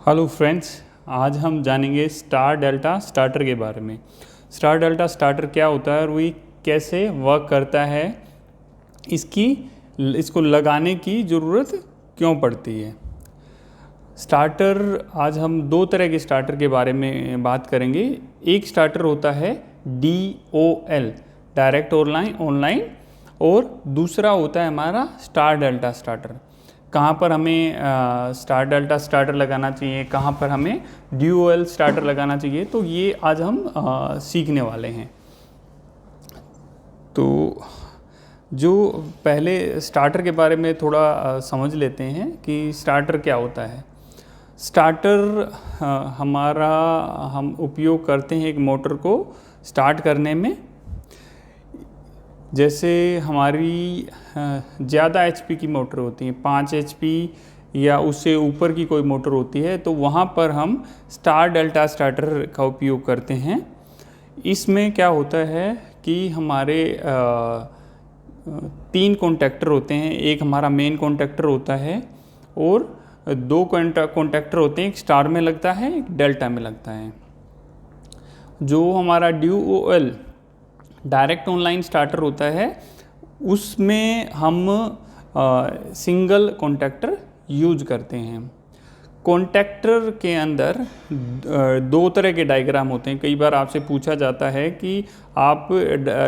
Hello friends, आज हम जानेंगे स्टार डेल्टा स्टार्टर के बारे में। स्टार डेल्टा स्टार्टर क्या होता है और वो कैसे वर्क करता है, इसको लगाने की ज़रूरत क्यों पड़ती है। स्टार्टर, आज हम दो तरह के स्टार्टर के बारे में बात करेंगे। एक स्टार्टर होता है DOL, डायरेक्ट ऑनलाइन, और दूसरा होता है हमारा स्टार डेल्टा स्टार्टर। कहाँ पर हमें स्टार डेल्टा स्टार्टर लगाना चाहिए, कहाँ पर हमें DOL स्टार्टर लगाना चाहिए, तो ये आज हम सीखने वाले हैं। तो जो पहले स्टार्टर के बारे में थोड़ा समझ लेते हैं कि स्टार्टर क्या होता है। स्टार्टर हम उपयोग करते हैं एक मोटर को स्टार्ट करने में। जैसे हमारी ज़्यादा HP की मोटर होती है, 5 HP या उससे ऊपर की कोई मोटर होती है, तो वहाँ पर हम स्टार डेल्टा स्टार्टर का उपयोग करते हैं। इसमें क्या होता है कि हमारे 3 कॉन्टैक्टर होते हैं। एक हमारा मेन कॉन्टैक्टर होता है और 2 कॉन्टैक्टर होते हैं, एक स्टार में लगता है, एक डेल्टा में लगता है। जो हमारा DOL डायरेक्ट ऑनलाइन स्टार्टर होता है, उसमें हम सिंगल कॉन्टैक्टर यूज करते हैं। कॉन्टैक्टर के अंदर 2 तरह के डायग्राम होते हैं। कई बार आपसे पूछा जाता है कि आप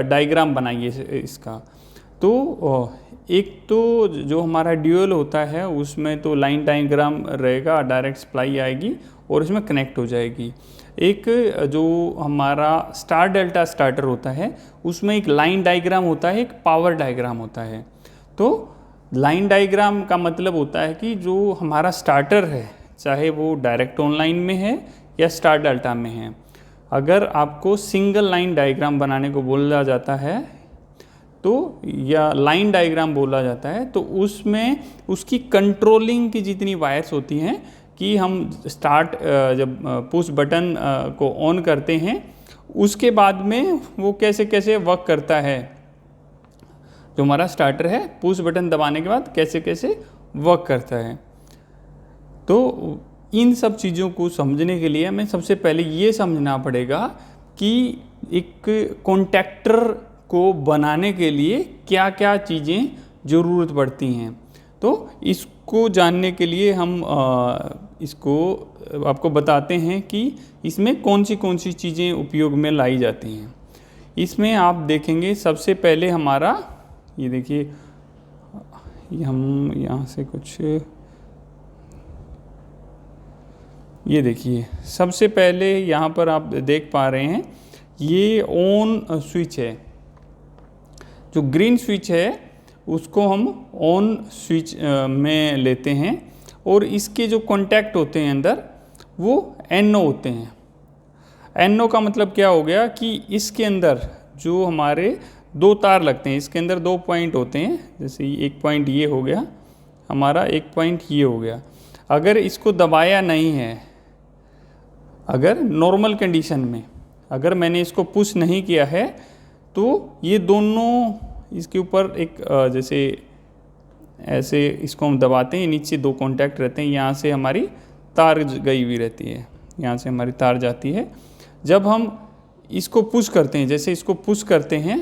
डायग्राम बनाइए इसका। तो एक तो जो हमारा DOL होता है उसमें तो लाइन डायग्राम रहेगा, डायरेक्ट सप्लाई आएगी और इसमें कनेक्ट हो जाएगी। एक जो हमारा स्टार डेल्टा स्टार्टर होता है उसमें एक लाइन डायग्राम होता है, एक पावर डायग्राम होता है। तो लाइन डायग्राम का मतलब होता है कि जो हमारा स्टार्टर है, चाहे वो डायरेक्ट ऑनलाइन में है या स्टार डेल्टा में है, अगर आपको सिंगल लाइन डायग्राम बनाने को बोला जाता है तो, या लाइन डायग्राम बोला जाता है, तो उसमें उसकी कंट्रोलिंग की जितनी वायर्स होती हैं कि हम जब पुश बटन को ऑन करते हैं उसके बाद में वो कैसे कैसे वर्क करता है। जो हमारा स्टार्टर है पुश बटन दबाने के बाद कैसे कैसे वर्क करता है। तो इन सब चीज़ों को समझने के लिए हमें सबसे पहले ये समझना पड़ेगा कि एक कॉन्टैक्टर को बनाने के लिए क्या क्या चीज़ें ज़रूरत पड़ती हैं। तो इसको जानने के लिए हम इसको आपको बताते हैं कि इसमें कौन सी चीज़ें उपयोग में लाई जाती हैं। इसमें आप देखेंगे सबसे पहले हमारा, ये देखिए, हम यहाँ से कुछ, ये देखिए, सबसे पहले यहाँ पर आप देख पा रहे हैं ये ऑन स्विच है। जो ग्रीन स्विच है उसको हम ऑन स्विच में लेते हैं और इसके जो कॉन्टैक्ट होते हैं अंदर वो NO होते हैं। NO का मतलब क्या हो गया कि इसके अंदर जो हमारे 2 तार लगते हैं, इसके अंदर 2 पॉइंट होते हैं। जैसे एक पॉइंट ये हो गया हमारा, एक पॉइंट ये हो गया। अगर इसको दबाया नहीं है, अगर नॉर्मल कंडीशन में अगर मैंने इसको पुश नहीं किया है, तो ये दोनों इसके ऊपर एक जैसे ऐसे इसको हम दबाते हैं, नीचे 2 कॉन्टैक्ट रहते हैं, यहाँ से हमारी तार गई हुई रहती है, यहाँ से हमारी तार जाती है। जब हम इसको पुश करते हैं, जैसे इसको पुश करते हैं,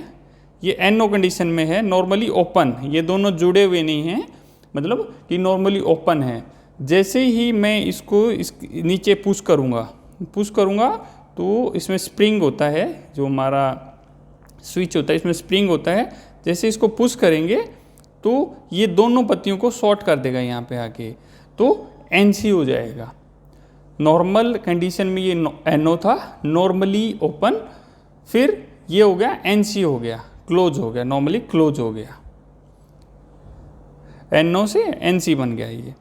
ये NO कंडीशन में है, नॉर्मली ओपन, ये दोनों जुड़े हुए नहीं हैं, मतलब कि नॉर्मली ओपन है। जैसे ही मैं इसको नीचे पुश करूँगा तो इसमें स्प्रिंग होता है, जो हमारा स्विच होता है इसमें स्प्रिंग होता है। जैसे इसको पुश करेंगे तो ये दोनों पत्तियों को शॉर्ट कर देगा यहाँ पे आके, तो NC हो जाएगा। नॉर्मल कंडीशन में ये NO था, नॉर्मली ओपन, फिर ये हो गया NC हो गया, क्लोज हो गया, नॉर्मली क्लोज हो गया, NO से NC बन गया।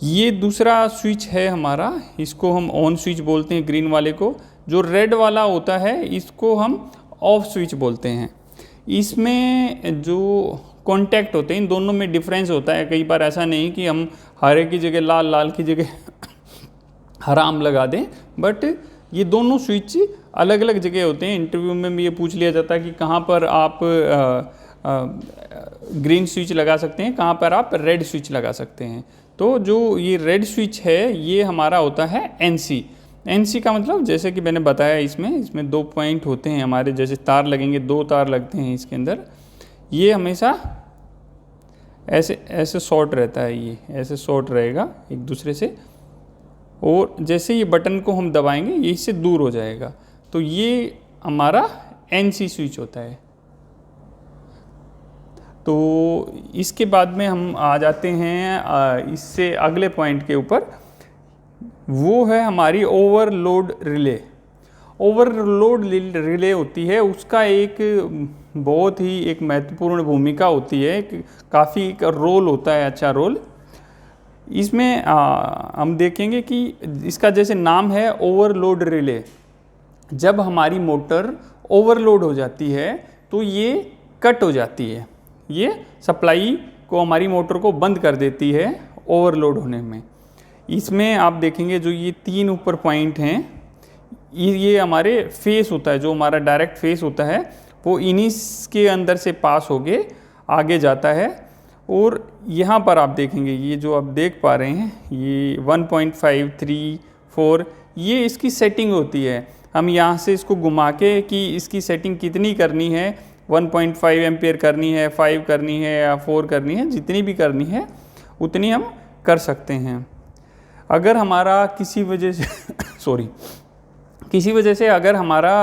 ये दूसरा स्विच है हमारा, इसको हम ऑन स्विच बोलते हैं, ग्रीन वाले को। जो रेड वाला होता है इसको हम ऑफ स्विच बोलते हैं। इसमें जो कॉन्टैक्ट होते हैं इन दोनों में डिफरेंस होता है। कई बार ऐसा नहीं कि हम हरे की जगह लाल, लाल की जगह हराम लगा दें, बट ये दोनों स्विच अलग अलग जगह होते हैं। इंटरव्यू में भी ये पूछ लिया जाता है कि कहाँ पर आप ग्रीन स्विच लगा सकते हैं, कहाँ पर आप रेड स्विच लगा सकते हैं। तो जो ये रेड स्विच है ये हमारा होता है NC। NC का मतलब जैसे कि मैंने बताया, इसमें 2 पॉइंट होते हैं हमारे, जैसे तार लगेंगे, 2 तार लगते हैं इसके अंदर। ये हमेशा ऐसे शॉर्ट रहता है, ये ऐसे शॉर्ट रहेगा एक दूसरे से, और जैसे ये बटन को हम दबाएंगे ये इससे दूर हो जाएगा। तो ये हमारा NC स्विच होता है। तो इसके बाद में हम आ जाते हैं इससे अगले पॉइंट के ऊपर, वो है हमारी ओवरलोड रिले। ओवरलोड रिले होती है, उसका एक बहुत ही एक महत्वपूर्ण भूमिका होती है, काफ़ी रोल होता है, अच्छा रोल। इसमें हम देखेंगे कि इसका जैसे नाम है ओवरलोड रिले। जब हमारी मोटर ओवरलोड हो जाती है तो ये कट हो जाती है, ये सप्लाई को हमारी मोटर को बंद कर देती है ओवरलोड होने में। इसमें आप देखेंगे जो ये 3 ऊपर पॉइंट हैं, ये हमारे फेस होता है, जो हमारा डायरेक्ट फेस होता है वो इन्हीं के अंदर से पास होके आगे जाता है। और यहाँ पर आप देखेंगे ये जो आप देख पा रहे हैं, ये 1.5, 3, 4 ये इसकी सेटिंग होती है। हम यहाँ से इसको घुमा के कि इसकी सेटिंग कितनी करनी है, 1.5 एम्पियर करनी है, 5 करनी है या 4 करनी है, जितनी भी करनी है उतनी हम कर सकते हैं। अगर हमारा किसी वजह से अगर हमारा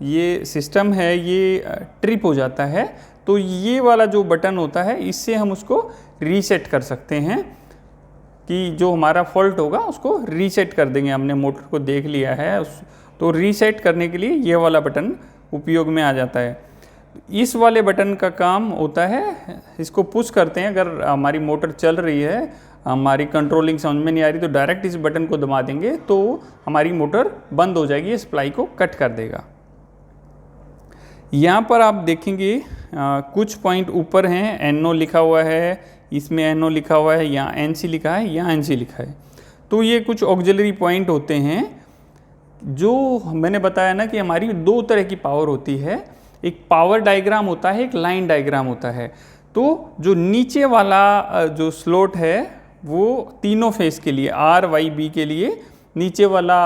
ये सिस्टम है ये ट्रिप हो जाता है, तो ये वाला जो बटन होता है इससे हम उसको रीसेट कर सकते हैं, कि जो हमारा फॉल्ट होगा उसको रीसेट कर देंगे। हमने मोटर को देख लिया है, तो रीसेट करने के लिए ये वाला बटन उपयोग में आ जाता है। इस वाले बटन का काम होता है, इसको पुश करते हैं, अगर हमारी मोटर चल रही है, हमारी कंट्रोलिंग समझ में नहीं आ रही, तो डायरेक्ट इस बटन को दबा देंगे तो हमारी मोटर बंद हो जाएगी, सप्लाई को कट कर देगा। यहाँ पर आप देखेंगे कुछ पॉइंट ऊपर हैं, NO लिखा हुआ है, इसमें NO लिखा हुआ है, यहाँ NC लिखा है, यहाँ NC लिखा है। तो ये कुछ ऑक्सिलरी पॉइंट होते हैं। जो मैंने बताया ना कि हमारी 2 तरह की पावर होती है, एक पावर डायग्राम होता है, एक लाइन डायग्राम होता है। तो जो नीचे वाला जो स्लॉट है वो तीनों फेस के लिए, R, Y, B के लिए नीचे वाला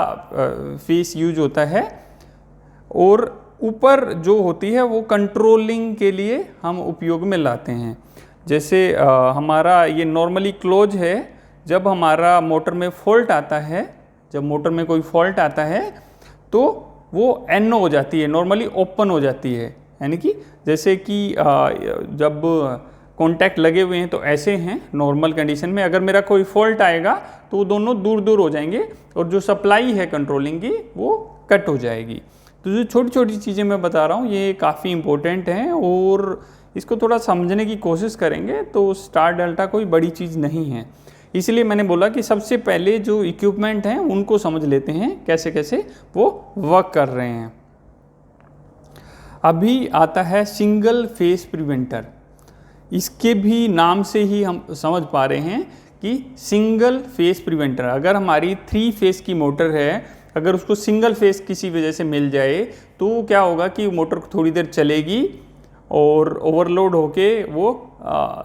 फेस यूज होता है, और ऊपर जो होती है वो कंट्रोलिंग के लिए हम उपयोग में लाते हैं। जैसे हमारा ये नॉर्मली क्लोज है, जब हमारा मोटर में फॉल्ट आता है, जब मोटर में कोई फॉल्ट आता है तो वो NO हो जाती है, नॉर्मली ओपन हो जाती है। यानी कि जैसे कि जब कॉन्टैक्ट लगे हुए हैं तो ऐसे हैं नॉर्मल कंडीशन में, अगर मेरा कोई फॉल्ट आएगा तो वो दोनों दूर दूर हो जाएंगे और जो सप्लाई है कंट्रोलिंग की वो कट हो जाएगी। तो जो छोटी छोटी चीज़ें मैं बता रहा हूँ ये काफ़ी इम्पोर्टेंट हैं, और इसको थोड़ा समझने की कोशिश करेंगे तो स्टार डेल्टा कोई बड़ी चीज़ नहीं है। इसलिए मैंने बोला कि सबसे पहले जो इक्विपमेंट हैं उनको समझ लेते हैं कैसे कैसे वो वर्क कर रहे हैं। अभी आता है सिंगल फेस प्रिवेंटर। इसके भी नाम से ही हम समझ पा रहे हैं कि सिंगल फेस प्रिवेंटर, अगर हमारी 3 फेस की मोटर है, अगर उसको सिंगल फेस किसी वजह से मिल जाए तो क्या होगा कि मोटर थोड़ी देर चलेगी और ओवरलोड होके वो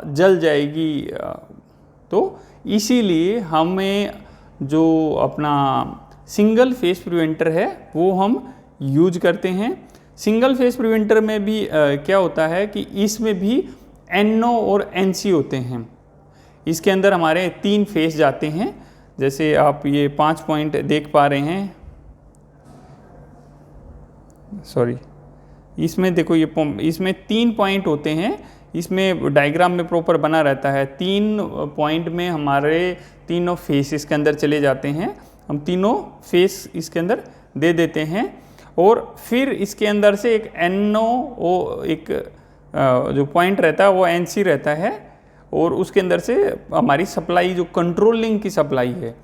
जल जाएगी। तो इसीलिए हमें जो अपना सिंगल फेस प्रिवेंटर है वो हम यूज करते हैं। सिंगल फेस प्रिवेंटर में भी क्या होता है कि इसमें भी NO और NC होते हैं। इसके अंदर हमारे 3 फेस जाते हैं, जैसे आप ये 5 पॉइंट देख पा रहे हैं, सॉरी इसमें देखो ये इसमें 3 पॉइंट होते हैं, इसमें डायग्राम में प्रॉपर बना रहता है। 3 पॉइंट में हमारे तीनों फेस इसके अंदर चले जाते हैं, हम तीनों फेस इसके अंदर दे देते हैं, और फिर इसके अंदर से एक NO एक जो पॉइंट रहता है वो NC रहता है, और उसके अंदर से हमारी सप्लाई जो कंट्रोलिंग की सप्लाई है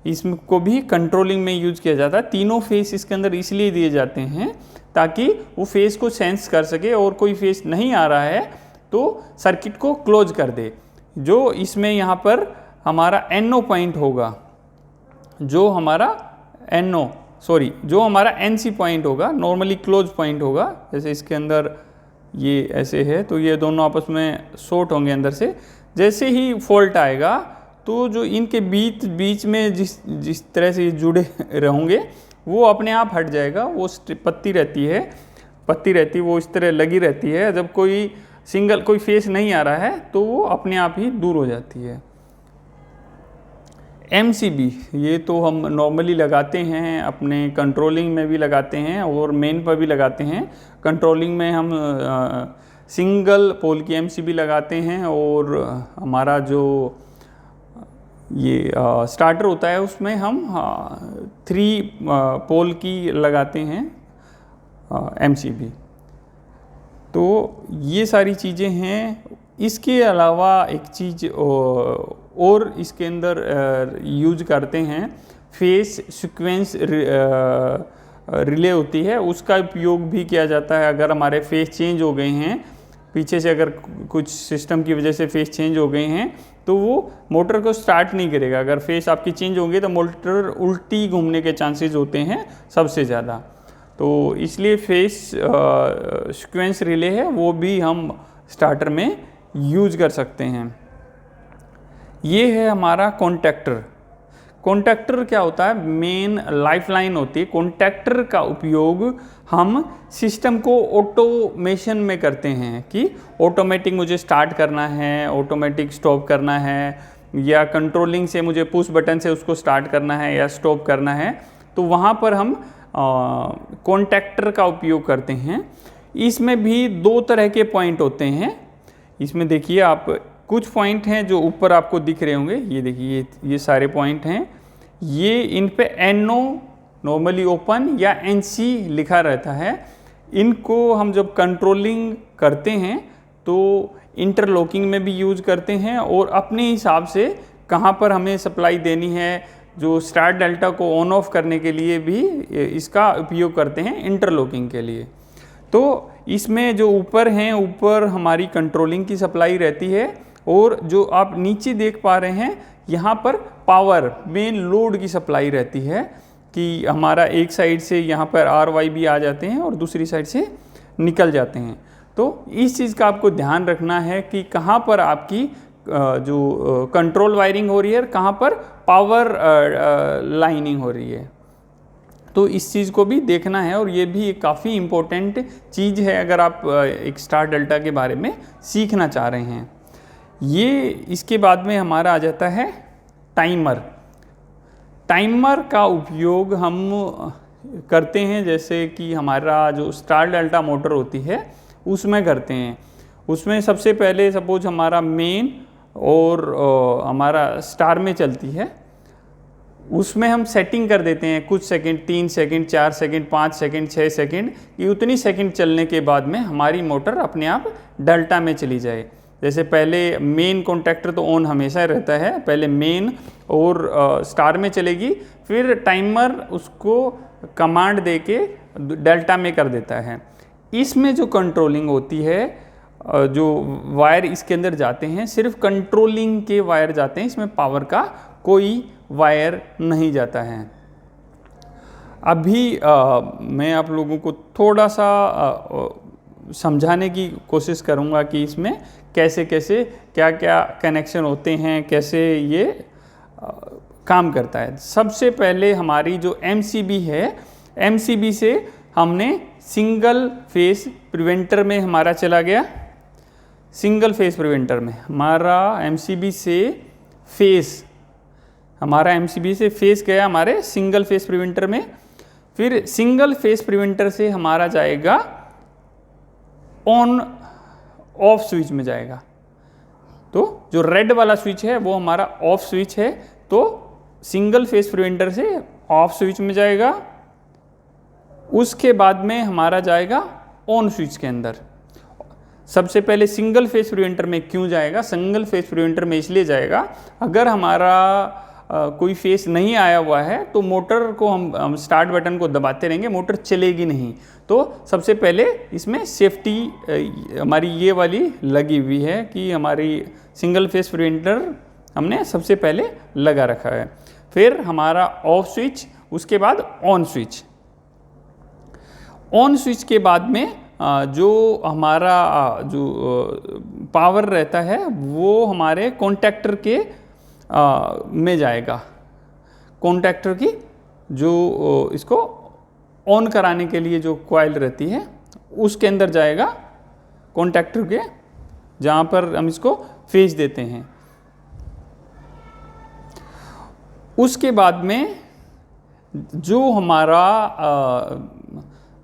इसको भी कंट्रोलिंग में यूज किया जाता है। तीनों फेस इसके अंदर इसलिए दिए जाते हैं ताकि वो फेस को सेंस कर सके, और कोई फेस नहीं आ रहा है तो सर्किट को क्लोज कर दे। जो इसमें यहाँ पर हमारा NO पॉइंट होगा, जो हमारा NC पॉइंट होगा, नॉर्मली क्लोज पॉइंट होगा, जैसे इसके अंदर ये ऐसे है तो ये दोनों आपस में शॉर्ट होंगे अंदर से। जैसे ही फॉल्ट आएगा तो जो इनके बीच में जिस तरह से जुड़े रहेंगे वो अपने आप हट जाएगा। वो पत्ती रहती वो इस तरह लगी रहती है। जब कोई फेस नहीं आ रहा है तो वो अपने आप ही दूर हो जाती है। MCB ये तो हम नॉर्मली लगाते हैं, अपने कंट्रोलिंग में भी लगाते हैं और मेन पर भी लगाते हैं। कंट्रोलिंग में हम सिंगल पोल की MCB लगाते हैं और हमारा जो ये स्टार्टर होता है उसमें हम 3 पोल की लगाते हैं MCB। तो ये सारी चीज़ें हैं। इसके अलावा एक चीज़ और इसके अंदर यूज करते हैं, फेस सीक्वेंस रिले होती है, उसका उपयोग भी किया जाता है। अगर हमारे फेस चेंज हो गए हैं पीछे से, अगर कुछ सिस्टम की वजह से फेस चेंज हो गए हैं तो वो मोटर को स्टार्ट नहीं करेगा। अगर फेस आपकी चेंज होंगे तो मोटर उल्टी घूमने के चांसेस होते हैं सबसे ज़्यादा। तो इसलिए फेस सीक्वेंस रिले है वो भी हम स्टार्टर में यूज कर सकते हैं। ये है हमारा कॉन्टैक्टर। कॉन्टैक्टर क्या होता है? मेन लाइफलाइन होती है। कॉन्टैक्टर का उपयोग हम सिस्टम को ऑटोमेशन में करते हैं कि ऑटोमेटिक मुझे स्टार्ट करना है, ऑटोमेटिक स्टॉप करना है, या कंट्रोलिंग से मुझे पुश बटन से उसको स्टार्ट करना है या स्टॉप करना है। तो वहाँ पर हम कॉन्टैक्टर का उपयोग करते हैं। इसमें भी 2 तरह के पॉइंट होते हैं। इसमें देखिए आप, कुछ पॉइंट हैं जो ऊपर आपको दिख रहे होंगे, ये देखिए ये सारे पॉइंट हैं। ये इन पे NO नॉर्मली ओपन या NC लिखा रहता है। इनको हम जब कंट्रोलिंग करते हैं तो इंटरलॉकिंग में भी यूज करते हैं और अपने हिसाब से कहाँ पर हमें सप्लाई देनी है, जो स्टार्ट डेल्टा को ऑन ऑफ करने के लिए भी इसका उपयोग करते हैं इंटरलॉकिंग के लिए। तो इसमें जो ऊपर हैं, ऊपर हमारी कंट्रोलिंग की सप्लाई रहती है और जो आप नीचे देख पा रहे हैं यहाँ पर पावर मेन लोड की सप्लाई रहती है कि हमारा एक साइड से यहाँ पर RYB आ जाते हैं और दूसरी साइड से निकल जाते हैं। तो इस चीज़ का आपको ध्यान रखना है कि कहाँ पर आपकी जो कंट्रोल वायरिंग हो रही है, कहाँ पर पावर लाइनिंग हो रही है। तो इस चीज़ को भी देखना है और ये भी एक काफ़ी इम्पोर्टेंट चीज़ है अगर आप एक स्टार डेल्टा के बारे में सीखना चाह रहे हैं। ये इसके बाद में हमारा आ जाता है टाइमर। टाइमर का उपयोग हम करते हैं जैसे कि हमारा जो स्टार डेल्टा मोटर होती है उसमें करते हैं। उसमें सबसे पहले सपोज हमारा मेन और हमारा स्टार में चलती है, उसमें हम सेटिंग कर देते हैं कुछ second, 3 second, 4 second, 5 second, 6 second, ये उतनी सेकंड चलने के बाद में हमारी मोटर अपने आप डेल्टा में चली जाए। जैसे पहले मेन कॉन्टैक्टर तो ऑन हमेशा रहता है, पहले मेन और स्टार में चलेगी, फिर टाइमर उसको कमांड दे के डेल्टा में कर देता है। इसमें जो कंट्रोलिंग होती है, जो वायर इसके अंदर जाते हैं सिर्फ कंट्रोलिंग के वायर जाते हैं, इसमें पावर का कोई वायर नहीं जाता है। अभी मैं आप लोगों को थोड़ा सा समझाने की कोशिश करूंगा कि इसमें कैसे कैसे क्या क्या कनेक्शन होते हैं, कैसे ये काम करता है। सबसे पहले हमारी जो MCB है, MCB से हमने सिंगल फेस प्रिवेंटर में हमारा चला गया। सिंगल फेस प्रिवेंटर में हमारा MCB से फेस, हमारा MCB से फेस गया हमारे सिंगल फेस प्रिवेंटर में। फिर सिंगल फेस प्रिवेंटर से हमारा जाएगा ऑन ऑफ स्विच में जाएगा। तो जो रेड वाला स्विच है वो हमारा ऑफ स्विच है, तो सिंगल फेस प्रिवेंटर से ऑफ स्विच में जाएगा। उसके बाद में हमारा जाएगा ऑन स्विच के अंदर। सबसे पहले सिंगल फेस प्रिवेंटर में क्यों जाएगा? सिंगल फेस प्रिवेंटर में इसलिए जाएगा, अगर हमारा कोई फेस नहीं आया हुआ है तो मोटर को हम स्टार्ट बटन को दबाते रहेंगे, मोटर चलेगी नहीं। तो सबसे पहले इसमें सेफ्टी हमारी ये वाली लगी हुई है कि हमारी सिंगल फेस प्रिवेंटर हमने सबसे पहले लगा रखा है। फिर हमारा ऑफ स्विच, उसके बाद ऑन स्विच। ऑन स्विच के बाद में जो हमारा जो पावर रहता है वो हमारे कॉन्टैक्टर के में जाएगा, कॉन्टैक्टर की जो इसको ऑन कराने के लिए जो कॉइल रहती है उसके अंदर जाएगा, कॉन्टैक्टर के जहाँ पर हम इसको फेज देते हैं। उसके बाद में जो हमारा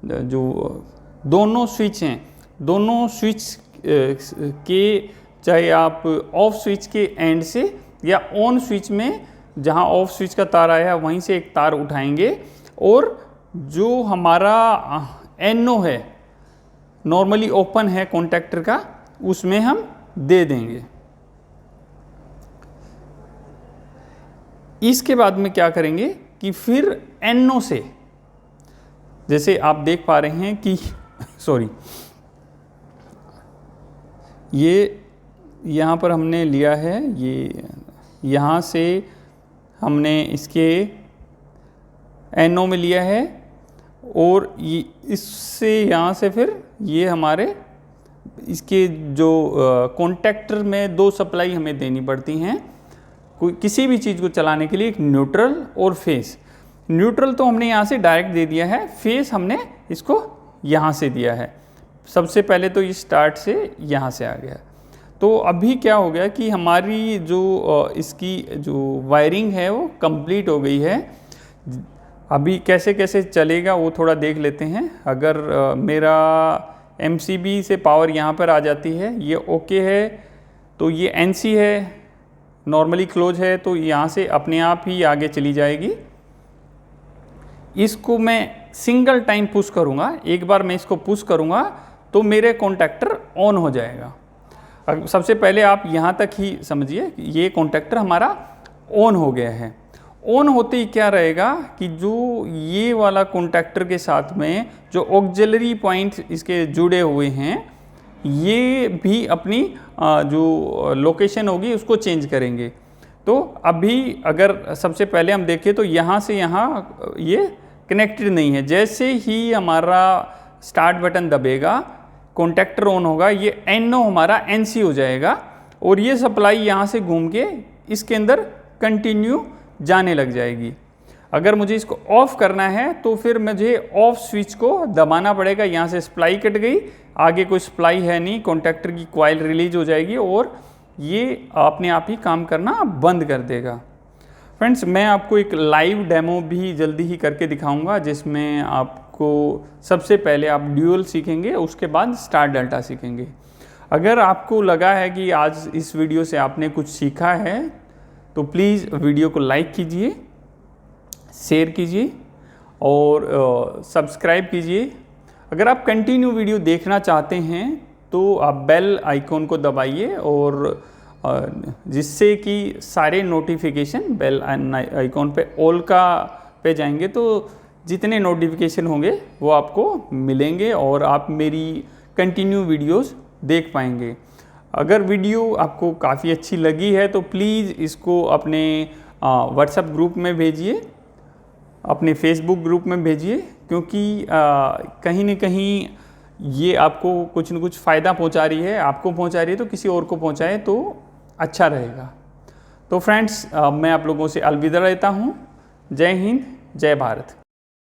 जो दोनों स्विच हैं, दोनों स्विच के, चाहे आप ऑफ स्विच के एंड से या ऑन स्विच में जहाँ ऑफ स्विच का तार आया है वहीं से एक तार उठाएंगे और जो हमारा NO है, नॉर्मली ओपन है कॉन्टैक्टर का, उसमें हम दे देंगे। इसके बाद में क्या करेंगे कि फिर NO से, जैसे आप देख पा रहे हैं कि सॉरी, ये यहाँ पर हमने लिया है, ये यहाँ से हमने इसके NO में लिया है और ये इससे यहाँ से फिर ये हमारे इसके जो कॉन्टैक्टर में दो सप्लाई हमें देनी पड़ती हैं कोई किसी भी चीज़ को चलाने के लिए, एक न्यूट्रल और फेस। न्यूट्रल तो हमने यहाँ से डायरेक्ट दे दिया है, फेस हमने इसको यहाँ से दिया है। सबसे पहले तो ये स्टार्ट से यहाँ से आ गया। तो अभी क्या हो गया कि हमारी जो इसकी जो वायरिंग है वो कंप्लीट हो गई है। अभी कैसे कैसे चलेगा वो थोड़ा देख लेते हैं। अगर मेरा MCB से पावर यहाँ पर आ जाती है, ये ओके है, तो ये NC है, नॉर्मली क्लोज है, तो यहाँ से अपने आप ही आगे चली जाएगी। इसको मैं सिंगल टाइम पुश करूँगा, एक बार मैं इसको पुश करूँगा तो मेरे कॉन्टैक्टर ऑन हो जाएगा। सबसे पहले आप यहाँ तक ही समझिए, ये कॉन्टैक्टर हमारा ऑन हो गया है। ऑन होते ही क्या रहेगा कि जो ये वाला कॉन्टैक्टर के साथ में जो ऑक्सिलरी पॉइंट इसके जुड़े हुए हैं, ये भी अपनी जो लोकेशन होगी उसको चेंज करेंगे। तो अभी अगर सबसे पहले हम देखें तो यहाँ से यहाँ ये कनेक्टेड नहीं है। जैसे ही हमारा स्टार्ट बटन दबेगा, कॉन्टैक्टर ऑन होगा, ये NO हमारा NC हो जाएगा और ये सप्लाई यहाँ से घूम के इसके अंदर कंटिन्यू जाने लग जाएगी। अगर मुझे इसको ऑफ़ करना है तो फिर मुझे ऑफ स्विच को दबाना पड़ेगा। यहाँ से सप्लाई कट गई, आगे कोई सप्लाई है नहीं, कॉन्टैक्टर की कॉइल रिलीज हो जाएगी और ये अपने आप ही काम करना बंद कर देगा। फ्रेंड्स, मैं आपको एक लाइव डेमो भी जल्दी ही करके दिखाऊंगा, जिसमें आपको सबसे पहले आप ड्यूअल सीखेंगे, उसके बाद स्टार डेल्टा सीखेंगे। अगर आपको लगा है कि आज इस वीडियो से आपने कुछ सीखा है तो प्लीज़ वीडियो को लाइक कीजिए, शेयर कीजिए और सब्सक्राइब कीजिए। अगर आप कंटिन्यू वीडियो देखना चाहते हैं तो आप बेल आइकॉन को दबाइए और जिससे कि सारे नोटिफिकेशन बेल आइकॉन पे ऑल का पे जाएंगे, तो जितने नोटिफिकेशन होंगे वो आपको मिलेंगे और आप मेरी कंटिन्यू वीडियोस देख पाएंगे। अगर वीडियो आपको काफ़ी अच्छी लगी है तो प्लीज़ इसको अपने व्हाट्सएप ग्रुप में भेजिए, अपने फेसबुक ग्रुप में भेजिए, क्योंकि कहीं न कहीं ये आपको कुछ न कुछ फ़ायदा पहुंचा रही है। आपको पहुंचा रही है तो किसी और को पहुंचाए तो अच्छा रहेगा। तो फ्रेंड्स, मैं आप लोगों से अलविदा लेता हूं। जय हिंद, जय भारत।